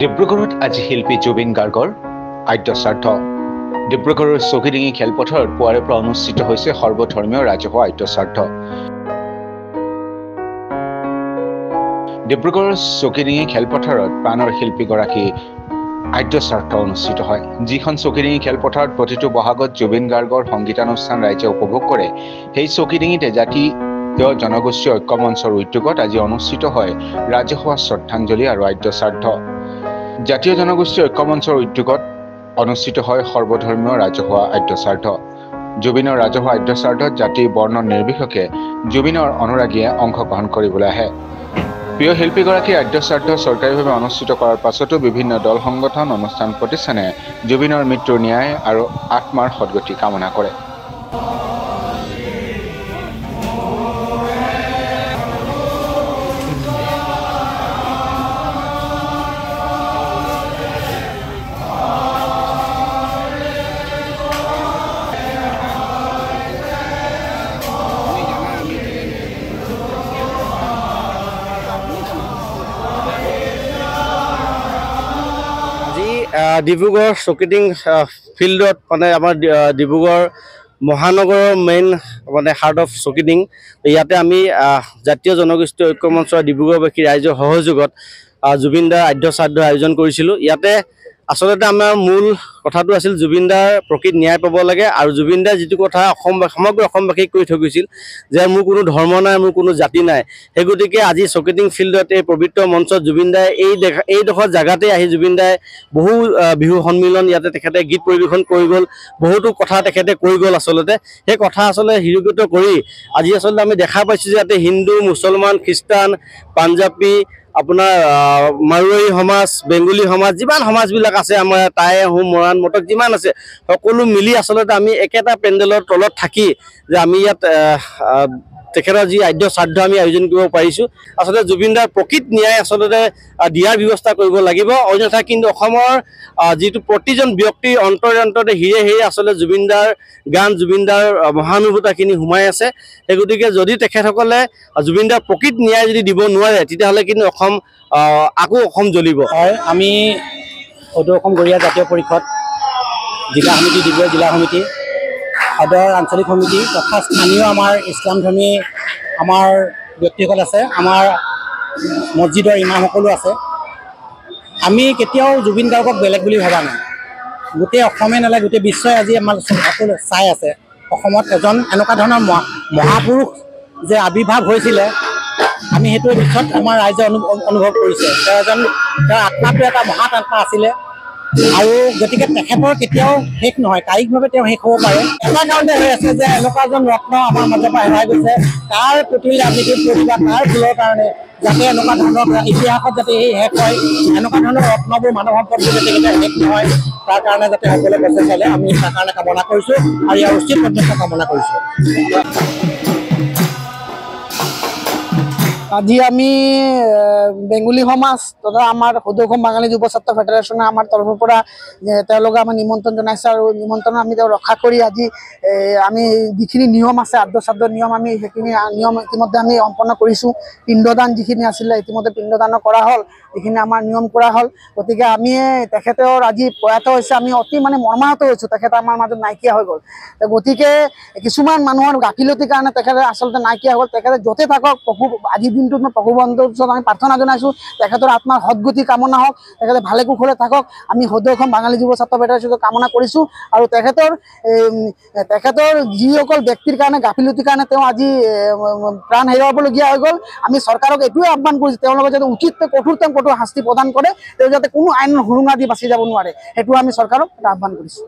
ডিব্ৰুগড়ত আজি শিল্পী জুবিন গাৰ্গৰ আদ্য শ্ৰাদ্ধ। ডিব্ৰুগড়ৰ চকিডিঙি খেলপথাৰত পুৱাৰে পৰা অনুষ্ঠিত হৈছে সৰ্বধৰ্মীয় ৰাজহুৱা আদ্য শ্ৰাদ্ধ। ডিব্ৰুগড়ৰ চকিডিঙি খেলপথাৰত প্ৰাণৰ শিল্পীগৰাকী আদ্য শ্ৰাদ্ধ অনুষ্ঠিত হয়। যিখন চকিডিঙি খেলপথাৰত প্ৰতিটো বহাগত জুবিন গাৰ্গৰ সংগীতানুষ্ঠান ৰাইজে উপভোগ কৰে, সেই চকিডিঙিতে জাতীয় জনগোষ্ঠী ঐক্য মঞ্চৰ উদ্যোগত আজি অনুষ্ঠিত হয় ৰাজহুৱা শ্ৰদ্ধাঞ্জলি আৰু আদ্য শ্ৰাদ্ধ। জাতীয় জনগোষ্ঠী ঐক্য মঞ্চৰ উদ্যোগত অনুষ্ঠিত হয় সৰ্বধৰ্মীয় ৰাজহুৱা আদ্য শ্ৰাদ্ধ। জুবিনৰ ৰাজহুৱা আদ্য শ্ৰাদ্ধত জাতি বৰ্ণ নিৰ্বিশেষে জুবিনৰ অনুৰাগীয়ে অংশগ্ৰহণ কৰিবলৈ আহে। প্ৰিয় শিল্পীগৰাকীৰ আদ্য শ্ৰাদ্ধ চৰকাৰীভাৱে অনুষ্ঠিত কৰাৰ পাছতো বিভিন্ন দল সংগঠন অনুষ্ঠান প্ৰতিষ্ঠানে জুবিনৰ মৃত্যুৰ ন্যায় আৰু আত্মাৰ সদগতি কামনা কৰে। ডিব্ৰুগড় চকিডিং ফিল্ডত মানে আমাৰ ডিব্ৰুগড় মহানগৰৰ মেইন মানে হাৰ্ট অফ চকিডিং, ইয়াতে আমি জাতীয় জনগোষ্ঠী ঐক্য মঞ্চৰ ডিব্ৰুগড়বাসী ৰাইজৰ সহযোগত জুবিন দাৰ আদ্য শ্ৰাদ্ধৰ আয়োজন কৰিছিলোঁ। ইয়াতে আচলতে আমাৰ মূল কথাটো আছিল জুবিন দাৰ প্ৰকৃত ন্যায় পাব লাগে, আৰু জুবিন দাৰ যিটো কথা সমগ্ৰ অসমবাসীক কৈ থৈ গৈছিল যে মোৰ কোনো ধৰ্ম নাই, মোৰ কোনো জাতি নাই। সেই গতিকে আজি চকিডিং ফিল্ডত এই পবিত্ৰ মঞ্চত জুবিন দাই এইডোখৰ জেগাতে আহি জুবিন দাই বহু বিহু সন্মিলন ইয়াতে তেখেতে গীত পৰিৱেশন কৰি গ'ল, বহুতো কথা তেখেতে কৈ গ'ল। আচলতে সেই কথা আচলতে হৃদয়গত কৰি আজি আচলতে আমি দেখা পাইছোঁ যে ইয়াতে হিন্দু, মুছলমান, খ্ৰীষ্টান, পাঞ্জাবী, আপোনাৰ মাৰোৱাৰী সমাজ, বেংগলী সমাজ, যিমান সমাজবিলাক আছে আমাৰ টাই, আহোম, মৰাণ, মটক যিমান আছে সকলো মিলি আচলতে আমি একেটা পেণ্ডেলৰ তলত থাকি যে আমি ইয়াত তেখেতৰ যি আদ্য শ্ৰাদ্ধ আমি আয়োজন কৰিব পাৰিছোঁ। আচলতে জুবিন দাৰ প্ৰকৃত ন্যায় আচলতে দিয়াৰ ব্যৱস্থা কৰিব লাগিব, অন্যথা কিন্তু অসমৰ যিটো প্ৰতিজন ব্যক্তিৰ অন্তৰে হিৰে আচলতে জুবিন দাৰ গান, জুবিন দাৰ মহানুভূতাখিনি সোমাই আছে। সেই গতিকে যদি তেখেতসকলে জুবিন দাৰ প্ৰকৃত ন্যায় যদি দিব নোৱাৰে, তেতিয়াহ'লে কিন্তু আকৌ অসম জ্বলিব। হয়, আমি সদৌ অসম গৰিয়া জাতীয় পৰিষদ, জিলা সমিতি, ডিব্ৰুগড় জিলা সমিতি, সদৰ আঞ্চলিক সমিতি তথা স্থানীয় আমাৰ ইছলামধৰ্মী আমাৰ ব্যক্তিসকল আছে, আমাৰ মছজিদৰ ইমামসকলো আছে। আমি কেতিয়াও জুবিন গাৰ্গক বেলেগ বুলি ভবা নাই। গোটেই অসমে নালাগে, গোটেই বিশ্বই আজি আমাৰ সকলো চাই আছে। অসমত এজন এনেকুৱা ধৰণৰ মহাপুৰুষ যে আৱিৰ্ভাৱ হৈছিলে, আমি সেইটো নিশ্চয় আমাৰ ৰাইজে অনুভৱ কৰিছে। তেওঁৰ আত্মাটো এটা মহান আত্মা আছিলে, আৰু গতিকে তেখেতৰ কেতিয়াও শেষ নহয়, কায়িকভাৱে তেওঁ শেষ হ'ব পাৰে। এটা কাৰণতে হৈ আছে যে এনেকুৱা এজন ৰত্ন আমাৰ মাজৰ পৰা হেৰাই গৈছে, তাৰ প্ৰতি ৰাজনীতিৰ প্ৰতিবাদ, তাৰ ভুলৰ কাৰণে যাতে এনেকুৱা ধৰণৰ ইতিহাসত যাতে এই শেষ হয়, এনেকুৱা ধৰণৰ ৰত্নবোৰ মানৱ সম্পদবোৰ যাতে কেতিয়া শেষ নহয়, তাৰ কাৰণে যাতে সকলোৱে প্ৰচেষ্টা চলে, আমি তাৰ কাৰণে কামনা কৰিছোঁ আৰু ইয়াৰ উচিত পৰ্যন্ত কামনা কৰিছোঁ। আজি আমি বেংগলী সমাজ তথা আমাৰ সদৌ অসম বাঙালী যুৱ ছাত্ৰ ফেডাৰেশ্যনে আমাৰ তৰফৰ পৰা তেওঁলোকে আমাক নিমন্ত্ৰণ জনাইছে, আৰু নিমন্ত্ৰণ আমি তেওঁ ৰক্ষা কৰি আজি আমি যিখিনি নিয়ম আছে আদ্য শ্ৰাদ্ধৰ নিয়ম, আমি সেইখিনি নিয়ম ইতিমধ্যে আমি সম্পন্ন কৰিছোঁ। পিণ্ডদান যিখিনি আছিলে ইতিমধ্যে পিণ্ডদানো কৰা হ'ল, যিখিনি আমাৰ নিয়ম কৰা হ'ল। গতিকে আমি তেখেতৰ আজি প্ৰয়াত হৈছে, আমি অতি মানে মৰ্মাহত হৈছোঁ, তেখেত আমাৰ মাজত নাইকিয়া হৈ গ'ল। গতিকে কিছুমান মানুহৰ গাফিলতিৰ কাৰণে তেখেতে আচলতে নাইকিয়া হ'ল। তেখেতে য'তে থাকক, আজিৰ দিনটোত মই প্ৰভুবন্ধৰ ওচৰত আমি প্ৰাৰ্থনা জনাইছোঁ, তেখেতৰ আত্মাৰ সদগতি কামনা হওক, তেখেতে ভালে কুশলে থাকক, আমি সদৌ অসম বাঙালী যুৱ ছাত্ৰ ফেডাৰেশ্যনত কামনা কৰিছোঁ। আৰু তেখেতৰ যিসকল ব্যক্তিৰ কাৰণে গাফিলতিৰ কাৰণে তেওঁ আজি প্ৰাণ হেৰুৱাবলগীয়া হৈ গ'ল, আমি চৰকাৰক এইটোৱে আহ্বান কৰিছোঁ, তেওঁলোকে যাতে উচিত কঠোৰ শাস্তি প্ৰদান কৰে, তেওঁ যাতে কোনো আইনৰ সুৰুঙা দি বাচি যাব নোৱাৰে, সেইটো আমি চৰকাৰক এটা আহ্বান কৰিছোঁ।